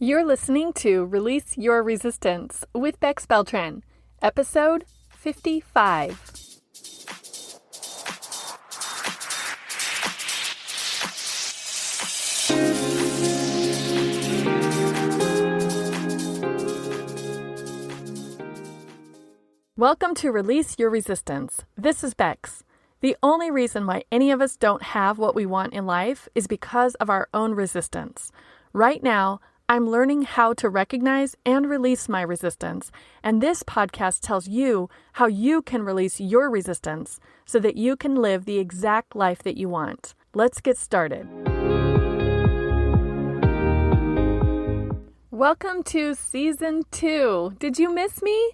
You're listening to Release Your Resistance with Bex Beltran, episode 55. Welcome to Release Your Resistance. This is Bex. The only reason why any of us don't have what we want in life is because of our own resistance. Right now, I'm learning how to recognize and release my resistance, and this podcast tells you how you can release your resistance so that you can live the exact life that you want. Let's get started. Welcome to Season 2. Did you miss me?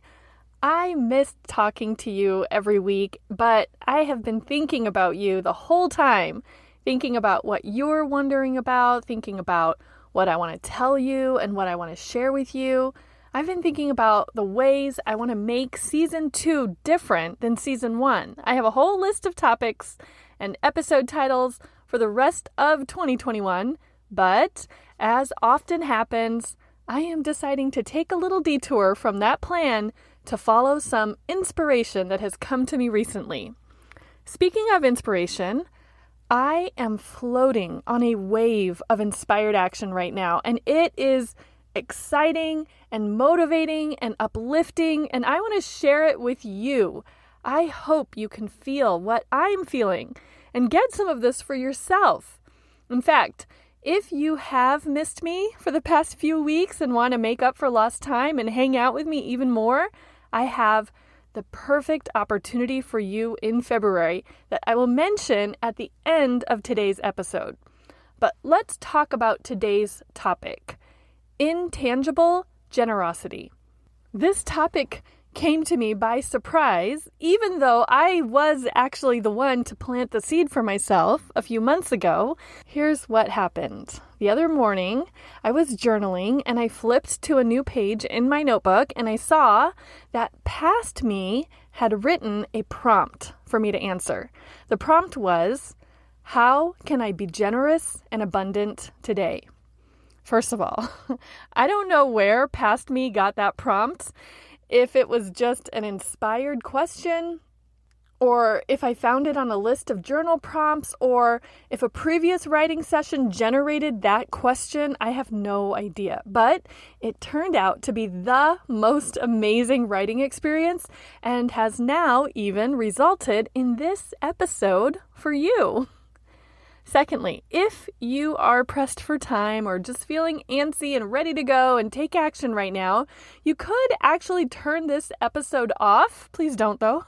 I missed talking to you every week, but I have been thinking about you the whole time, thinking about what you're wondering about, thinking about what I want to tell you and what I want to share with you. I've been thinking about the ways I want to make Season 2 different than Season 1. I have a whole list of topics and episode titles for the rest of 2021, but as often happens, I am deciding to take a little detour from that plan to follow some inspiration that has come to me recently. Speaking of inspiration, I am floating on a wave of inspired action right now, and it is exciting and motivating and uplifting, and I want to share it with you. I hope you can feel what I'm feeling and get some of this for yourself. In fact, if you have missed me for the past few weeks and want to make up for lost time and hang out with me even more, I have the perfect opportunity for you in February that I will mention at the end of today's episode. But let's talk about today's topic, intangible generosity. This topic came to me by surprise, even though I was actually the one to plant the seed for myself a few months ago. Here's what happened. The other morning, I was journaling and I flipped to a new page in my notebook and I saw that past me had written a prompt for me to answer. The prompt was, how can I be generous and abundant today? First of all, I don't know where past me got that prompt. If it was just an inspired question, or if I found it on a list of journal prompts, or if a previous writing session generated that question, I have no idea. But it turned out to be the most amazing writing experience and has now even resulted in this episode for you. Secondly, if you are pressed for time or just feeling antsy and ready to go and take action right now, you could actually turn this episode off, please don't though,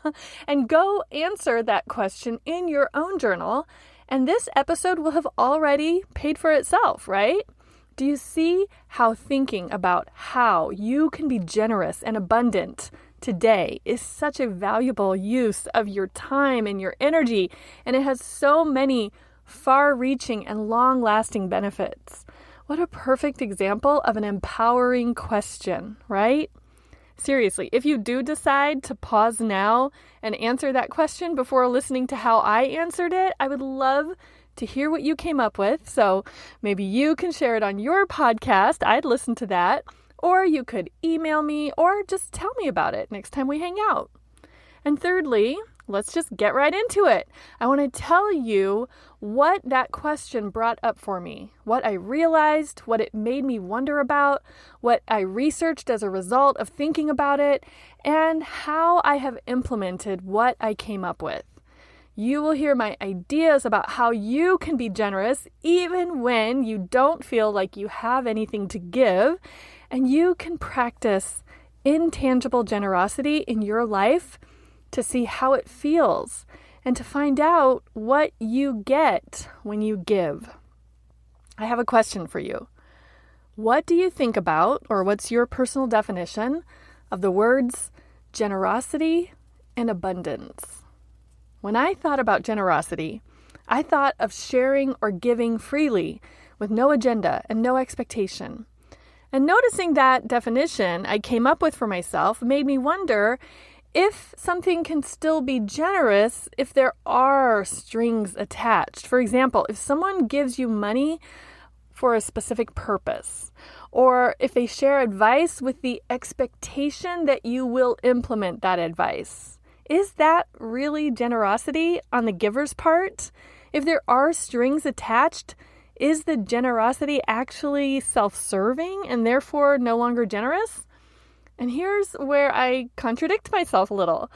and go answer that question in your own journal, and this episode will have already paid for itself, right? Do you see how thinking about how you can be generous and abundant today is such a valuable use of your time and your energy, and it has so many far-reaching and long-lasting benefits. What a perfect example of an empowering question, right? Seriously, if you do decide to pause now and answer that question before listening to how I answered it, I would love to hear what you came up with. So maybe you can share it on your podcast. I'd listen to that. Or you could email me or just tell me about it next time we hang out. And thirdly, let's just get right into it. I want to tell you what that question brought up for me, what I realized, what it made me wonder about, what I researched as a result of thinking about it, and how I have implemented what I came up with. You will hear my ideas about how you can be generous even when you don't feel like you have anything to give, and you can practice intangible generosity in your life to see how it feels and to find out what you get when you give. I have a question for you. What do you think about, or what's your personal definition of the words generosity and abundance? When I thought about generosity, I thought of sharing or giving freely with no agenda and no expectation. And noticing that definition I came up with for myself made me wonder if something can still be generous if there are strings attached. For example, if someone gives you money for a specific purpose, or if they share advice with the expectation that you will implement that advice. Is that really generosity on the giver's part? If there are strings attached, is the generosity actually self-serving and therefore no longer generous? And here's where I contradict myself a little.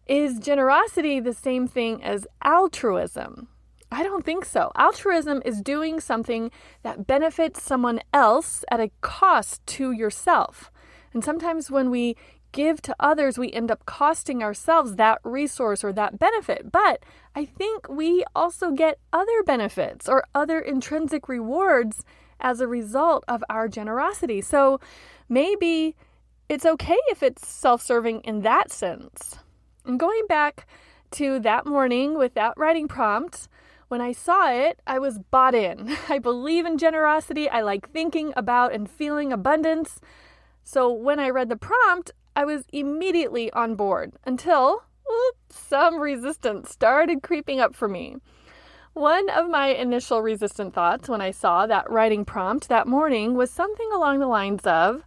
Is generosity the same thing as altruism? I don't think so. Altruism is doing something that benefits someone else at a cost to yourself. And sometimes when we give to others, we end up costing ourselves that resource or that benefit. But I think we also get other benefits or other intrinsic rewards as a result of our generosity. So maybe it's okay if it's self-serving in that sense. And going back to that morning with that writing prompt, when I saw it, I was bought in. I believe in generosity. I like thinking about and feeling abundance. So when I read the prompt, I was immediately on board until some resistance started creeping up for me. One of my initial resistant thoughts when I saw that writing prompt that morning was something along the lines of,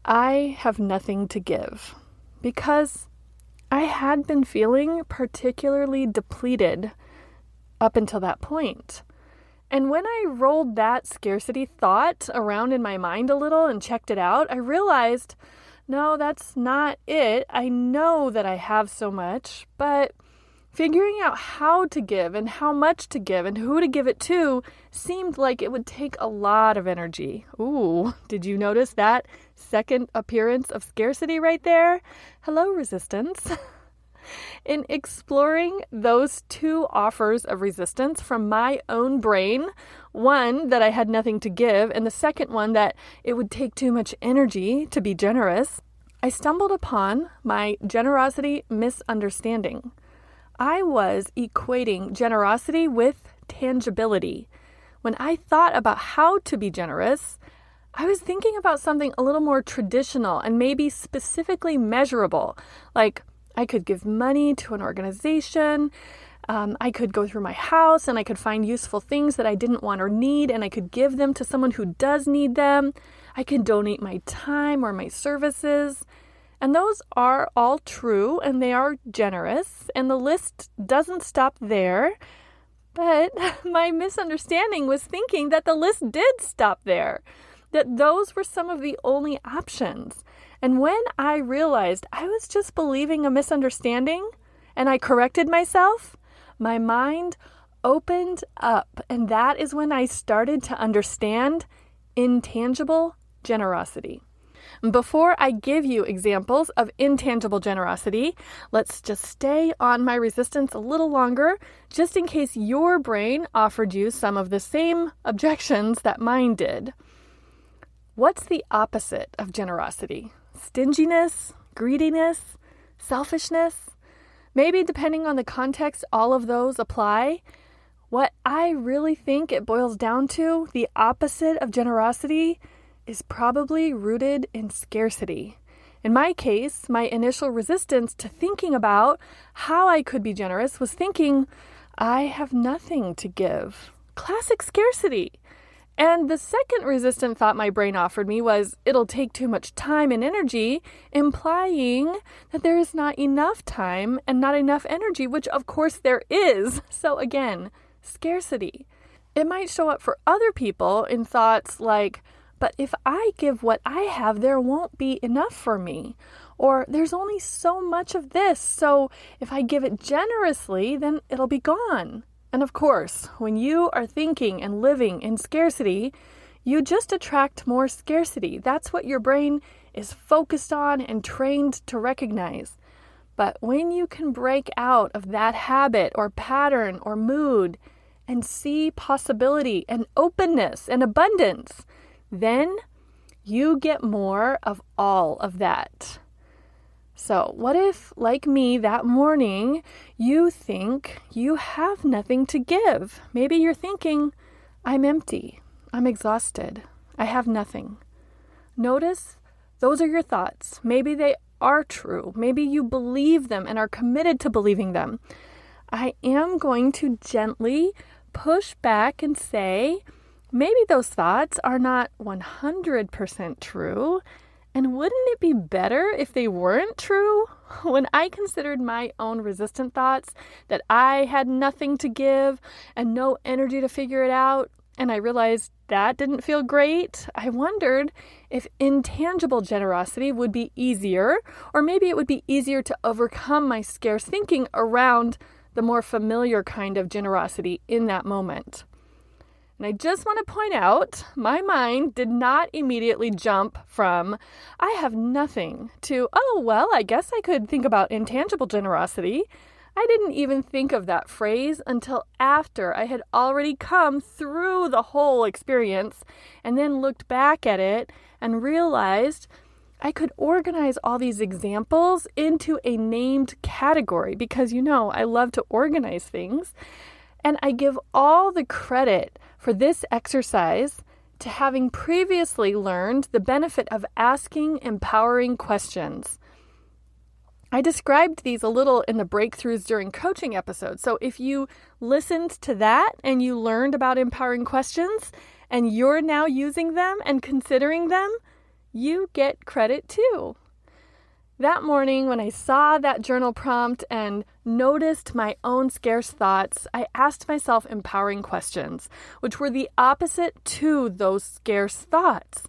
I have nothing to give, because I had been feeling particularly depleted up until that point. And when I rolled that scarcity thought around in my mind a little and checked it out, I realized, no, that's not it. I know that I have so much, but figuring out how to give and how much to give and who to give it to seemed like it would take a lot of energy. Ooh, did you notice that second appearance of scarcity right there? Hello, resistance. In exploring those two offers of resistance from my own brain, one that I had nothing to give, and the second one that it would take too much energy to be generous, I stumbled upon my generosity misunderstanding. I was equating generosity with tangibility. When I thought about how to be generous, I was thinking about something a little more traditional and maybe specifically measurable, like I could give money to an organization, I could go through my house and I could find useful things that I didn't want or need and I could give them to someone who does need them. I can donate my time or my services. And those are all true and they are generous and the list doesn't stop there. But my misunderstanding was thinking that the list did stop there, that those were some of the only options. And when I realized I was just believing a misunderstanding and I corrected myself, my mind opened up. And that is when I started to understand intangible generosity. Before I give you examples of intangible generosity, let's just stay on my resistance a little longer, just in case your brain offered you some of the same objections that mine did. What's the opposite of generosity? Stinginess, greediness, selfishness? Maybe depending on the context, all of those apply. What I really think it boils down to, the opposite of generosity, is probably rooted in scarcity. In my case, my initial resistance to thinking about how I could be generous was thinking, I have nothing to give. Classic scarcity. And the second resistant thought my brain offered me was, it'll take too much time and energy, implying that there is not enough time and not enough energy, which of course there is. So again, scarcity. It might show up for other people in thoughts like, but if I give what I have, there won't be enough for me. Or there's only so much of this, so if I give it generously, then it'll be gone. And of course, when you are thinking and living in scarcity, you just attract more scarcity. That's what your brain is focused on and trained to recognize. But when you can break out of that habit or pattern or mood and see possibility and openness and abundance, then you get more of all of that. So what if, like me that morning, you think you have nothing to give? Maybe you're thinking, I'm empty, I'm exhausted, I have nothing. Notice those are your thoughts. Maybe they are true. Maybe you believe them and are committed to believing them. I am going to gently push back and say, maybe those thoughts are not 100% true. And wouldn't it be better if they weren't true? When I considered my own resistant thoughts, that I had nothing to give and no energy to figure it out, and I realized that didn't feel great, I wondered if intangible generosity would be easier, or maybe it would be easier to overcome my scarce thinking around the more familiar kind of generosity in that moment. And I just want to point out, my mind did not immediately jump from, I have nothing, to, oh, well, I guess I could think about intangible generosity. I didn't even think of that phrase until after I had already come through the whole experience and then looked back at it and realized I could organize all these examples into a named category because, I love to organize things. And I give all the credit for this exercise to having previously learned the benefit of asking empowering questions. I described these a little in the breakthroughs during coaching episodes. So if you listened to that and you learned about empowering questions and you're now using them and considering them, you get credit too. That morning, when I saw that journal prompt and noticed my own scarce thoughts, I asked myself empowering questions, which were the opposite to those scarce thoughts.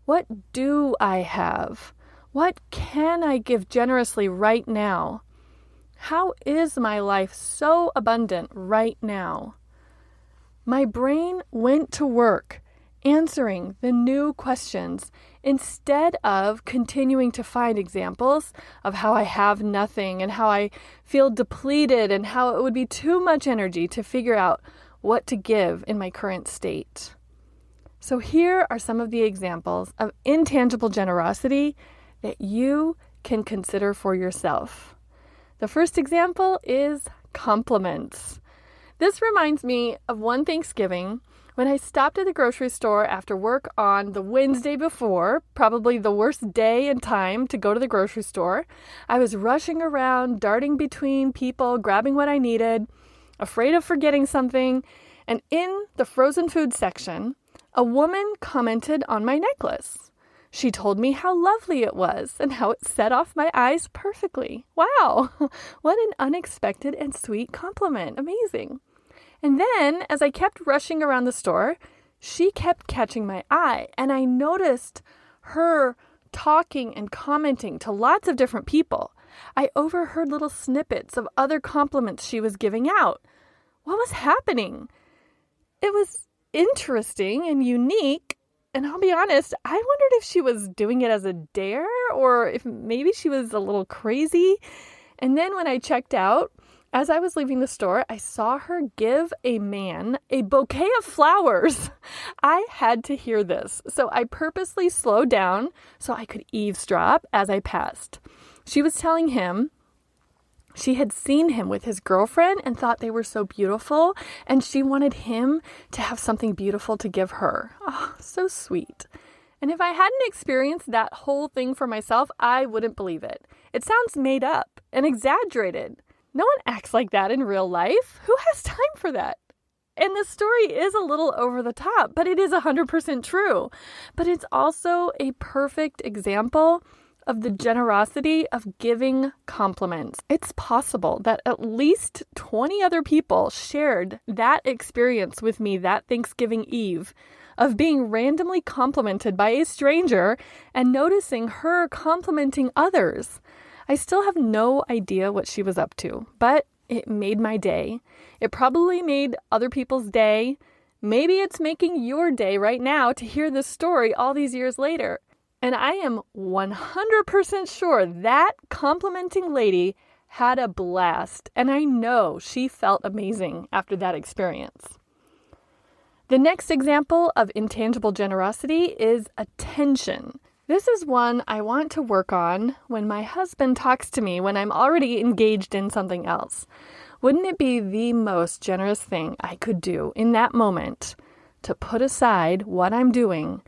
What do I have? What can I give generously right now? How is my life so abundant right now? My brain went to work answering the new questions instead of continuing to find examples of how I have nothing and how I feel depleted and how it would be too much energy to figure out what to give in my current state. So here are some of the examples of intangible generosity that you can consider for yourself. The first example is compliments. This reminds me of one Thanksgiving when I stopped at the grocery store after work on the Wednesday before, probably the worst day and time to go to the grocery store. I was rushing around, darting between people, grabbing what I needed, afraid of forgetting something. And in the frozen food section, a woman commented on my necklace. She told me how lovely it was and how it set off my eyes perfectly. Wow, what an unexpected and sweet compliment. Amazing. And then, as I kept rushing around the store, she kept catching my eye, and I noticed her talking and commenting to lots of different people. I overheard little snippets of other compliments she was giving out. What was happening? It was interesting and unique, and I'll be honest, I wondered if she was doing it as a dare or if maybe she was a little crazy. And then when I checked out, as I was leaving the store, I saw her give a man a bouquet of flowers. I had to hear this, so I purposely slowed down so I could eavesdrop as I passed. She was telling him she had seen him with his girlfriend and thought they were so beautiful, and she wanted him to have something beautiful to give her. Oh, so sweet. And if I hadn't experienced that whole thing for myself, I wouldn't believe it. It sounds made up and exaggerated. No one acts like that in real life. Who has time for that? And the story is a little over the top, but it is 100% true. But it's also a perfect example of the generosity of giving compliments. It's possible that at least 20 other people shared that experience with me that Thanksgiving Eve of being randomly complimented by a stranger and noticing her complimenting others. I still have no idea what she was up to, but it made my day. It probably made other people's day. Maybe it's making your day right now to hear this story all these years later. And I am 100% sure that complimenting lady had a blast, and I know she felt amazing after that experience. The next example of intangible generosity is attention. This is one I want to work on when my husband talks to me when I'm already engaged in something else. Wouldn't it be the most generous thing I could do in that moment to put aside what I'm doing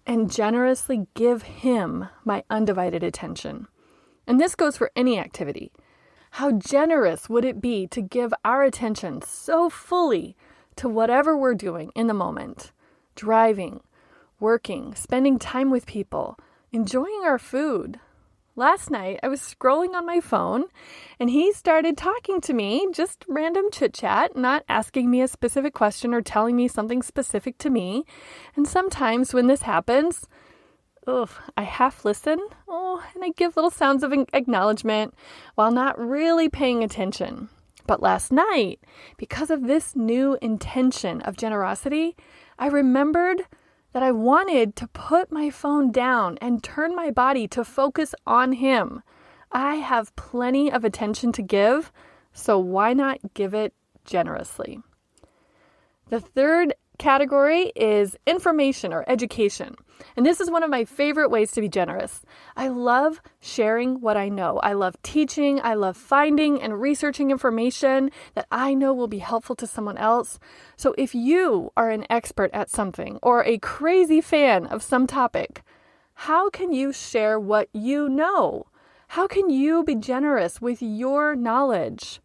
and generously give him my undivided attention? And this goes for any activity. How generous would it be to give our attention so fully to whatever we're doing in the moment? driving, working, spending time with people, enjoying our food. Last night, I was scrolling on my phone and he started talking to me, just random chit chat, not asking me a specific question or telling me something specific to me. And sometimes when this happens, I half listen, and I give little sounds of acknowledgement while not really paying attention. But last night, because of this new intention of generosity, I remembered that I wanted to put my phone down and turn my body to focus on him. I have plenty of attention to give, so why not give it generously? The third category is information or education. And this is one of my favorite ways to be generous. I love sharing what I know. I love teaching. I love finding and researching information that I know will be helpful to someone else. So if you are an expert at something or a crazy fan of some topic, how can you share what you know? How can you be generous with your knowledge?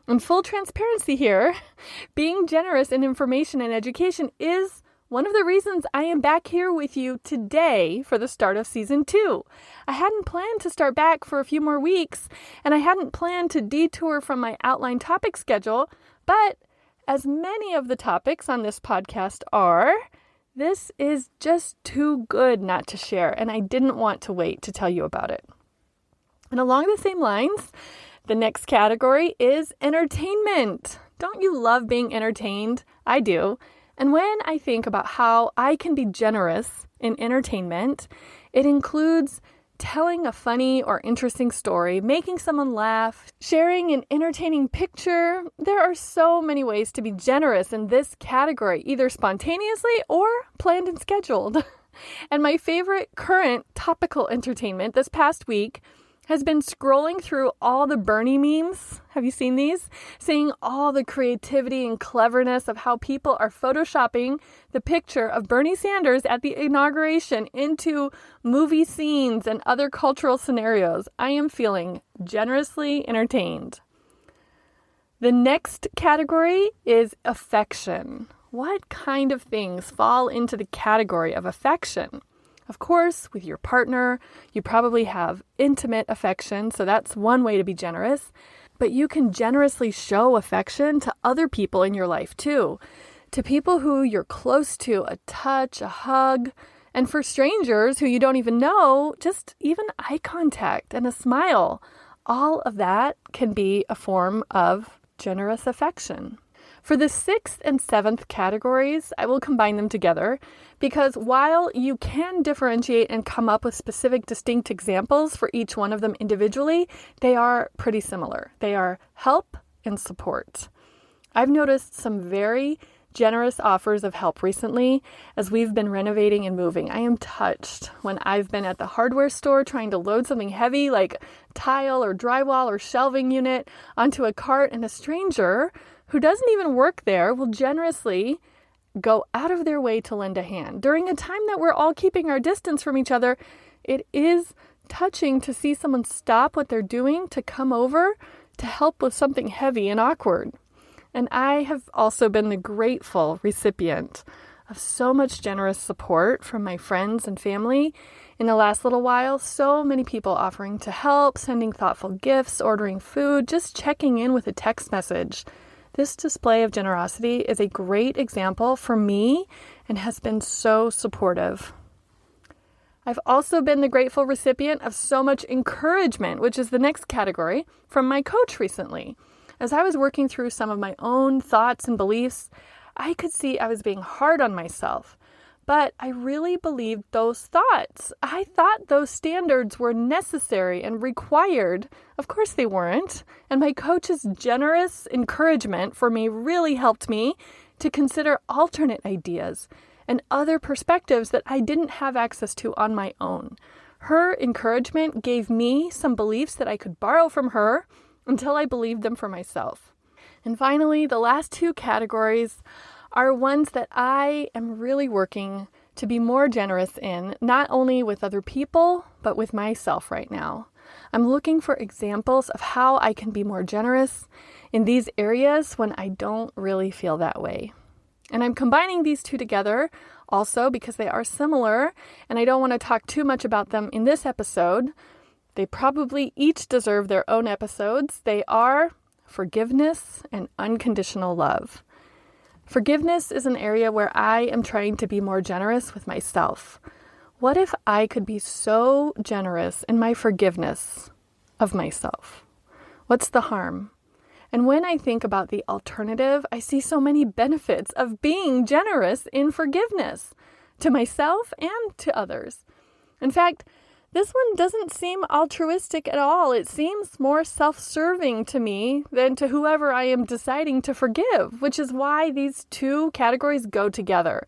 In full transparency here, being generous in information and education is one of the reasons I am back here with you today for the start of season 2. I hadn't planned to start back for a few more weeks, and I hadn't planned to detour from my outline topic schedule, but as many of the topics on this podcast are, this is just too good not to share, and I didn't want to wait to tell you about it. And along the same lines, the next category is entertainment. Don't you love being entertained? I do. And when I think about how I can be generous in entertainment, it includes telling a funny or interesting story, making someone laugh, sharing an entertaining picture. There are so many ways to be generous in this category, either spontaneously or planned and scheduled. And my favorite current topical entertainment this past week has been scrolling through all the Bernie memes. Have you seen these? Seeing all the creativity and cleverness of how people are photoshopping the picture of Bernie Sanders at the inauguration into movie scenes and other cultural scenarios. I am feeling generously entertained. The next category is affection. What kind of things fall into the category of affection? Of course, with your partner, you probably have intimate affection, so that's one way to be generous. But you can generously show affection to other people in your life too. To people who you're close to, a touch, a hug. And for strangers who you don't even know, just even eye contact and a smile. All of that can be a form of generous affection. For the 6th and 7th categories, I will combine them together because while you can differentiate and come up with specific distinct examples for each one of them individually, they are pretty similar. They are help and support. I've noticed some very generous offers of help recently as we've been renovating and moving. I am touched when I've been at the hardware store trying to load something heavy like tile or drywall or shelving unit onto a cart, and a stranger who doesn't even work there will generously go out of their way to lend a hand. During a time that we're all keeping our distance from each other, it is touching to see someone stop what they're doing to come over to help with something heavy and awkward. And I have also been the grateful recipient of so much generous support from my friends and family in the last little while. So many people offering to help, sending thoughtful gifts, ordering food, just checking in with a text message. This display of generosity is a great example for me and has been so supportive. I've also been the grateful recipient of so much encouragement, which is the next category, from my coach recently. As I was working through some of my own thoughts and beliefs, I could see I was being hard on myself. But I really believed those thoughts. I thought those standards were necessary and required. Of course they weren't. And my coach's generous encouragement for me really helped me to consider alternate ideas and other perspectives that I didn't have access to on my own. Her encouragement gave me some beliefs that I could borrow from her until I believed them for myself. And finally, the last 2 categories are ones that I am really working to be more generous in, not only with other people, but with myself right now. I'm looking for examples of how I can be more generous in these areas when I don't really feel that way. And I'm combining these 2 together Also, because they are similar, and I don't want to talk too much about them in this episode, they probably each deserve their own episodes. They are forgiveness and unconditional love. Forgiveness is an area where I am trying to be more generous with myself. What if I could be so generous in my forgiveness of myself? What's the harm? And when I think about the alternative, I see so many benefits of being generous in forgiveness to myself and to others. In fact, this one doesn't seem altruistic at all. It seems more self-serving to me than to whoever I am deciding to forgive, which is why these two categories go together.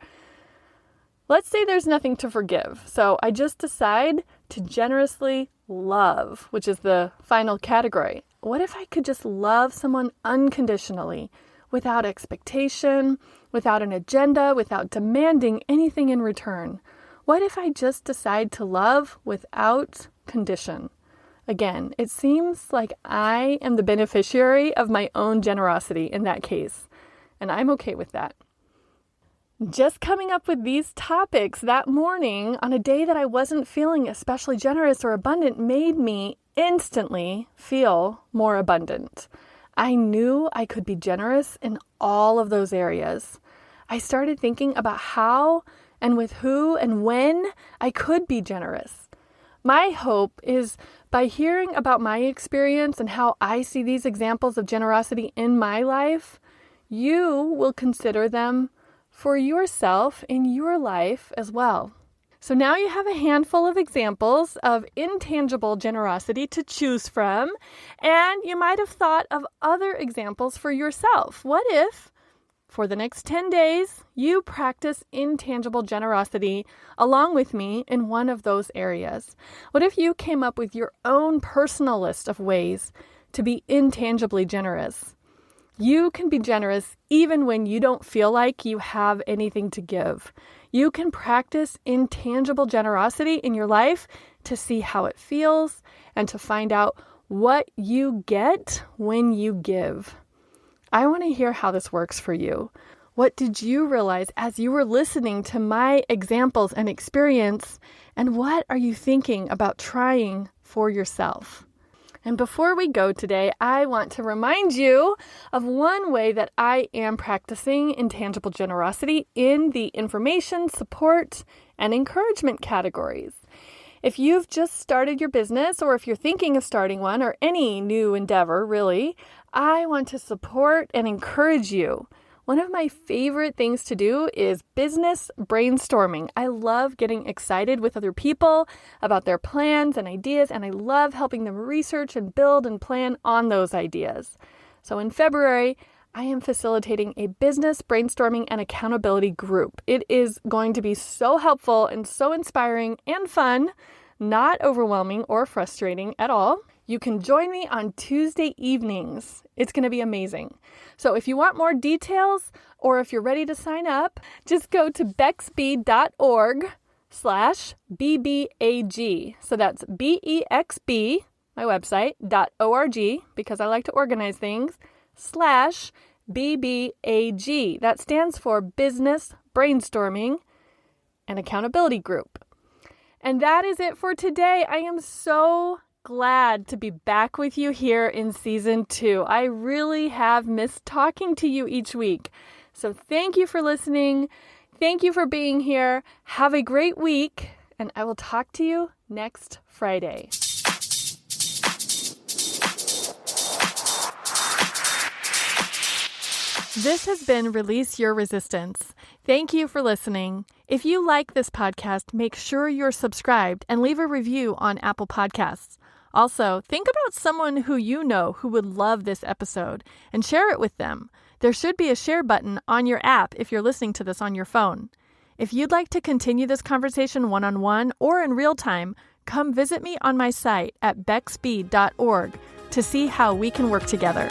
Let's say there's nothing to forgive, so I just decide to generously love, which is the final category. What if I could just love someone unconditionally, without expectation, without an agenda, without demanding anything in return? What if I just decide to love without condition? Again, it seems like I am the beneficiary of my own generosity in that case, and I'm okay with that. Just coming up with these topics that morning on a day that I wasn't feeling especially generous or abundant made me instantly feel more abundant. I knew I could be generous in all of those areas. I started thinking about how and with who and when I could be generous. My hope is by hearing about my experience and how I see these examples of generosity in my life, you will consider them for yourself in your life as well. So now you have a handful of examples of intangible generosity to choose from, and you might have thought of other examples for yourself. What if, for the next 10 days, you practice intangible generosity along with me in one of those areas? What if you came up with your own personal list of ways to be intangibly generous? You can be generous even when you don't feel like you have anything to give. You can practice intangible generosity in your life to see how it feels and to find out what you get when you give. I want to hear how this works for you. What did you realize as you were listening to my examples and experience? And what are you thinking about trying for yourself? And before we go today, I want to remind you of one way that I am practicing intangible generosity in the information, support, and encouragement categories. If you've just started your business, or if you're thinking of starting one, or any new endeavor, really, I want to support and encourage you. One of my favorite things to do is business brainstorming. I love getting excited with other people about their plans and ideas, and I love helping them research and build and plan on those ideas. So in February, I am facilitating a business brainstorming and accountability group. It is going to be so helpful and so inspiring and fun, not overwhelming or frustrating at all. You can join me on Tuesday evenings. It's going to be amazing. So if you want more details or if you're ready to sign up, just go to bexb.org/BBAG. So that's BEXB, my website, .org, because I like to organize things, /BBAG. That stands for Business Brainstorming and Accountability Group. And that is it for today. I am so glad to be back with you here in season 2. I really have missed talking to you each week. So thank you for listening. Thank you for being here. Have a great week, and I will talk to you next Friday. This has been Release Your Resistance. Thank you for listening. If you like this podcast, make sure you're subscribed and leave a review on Apple Podcasts. Also, think about someone who you know who would love this episode and share it with them. There should be a share button on your app if you're listening to this on your phone. If you'd like to continue this conversation one-on-one or in real time, come visit me on my site at bexb.org to see how we can work together.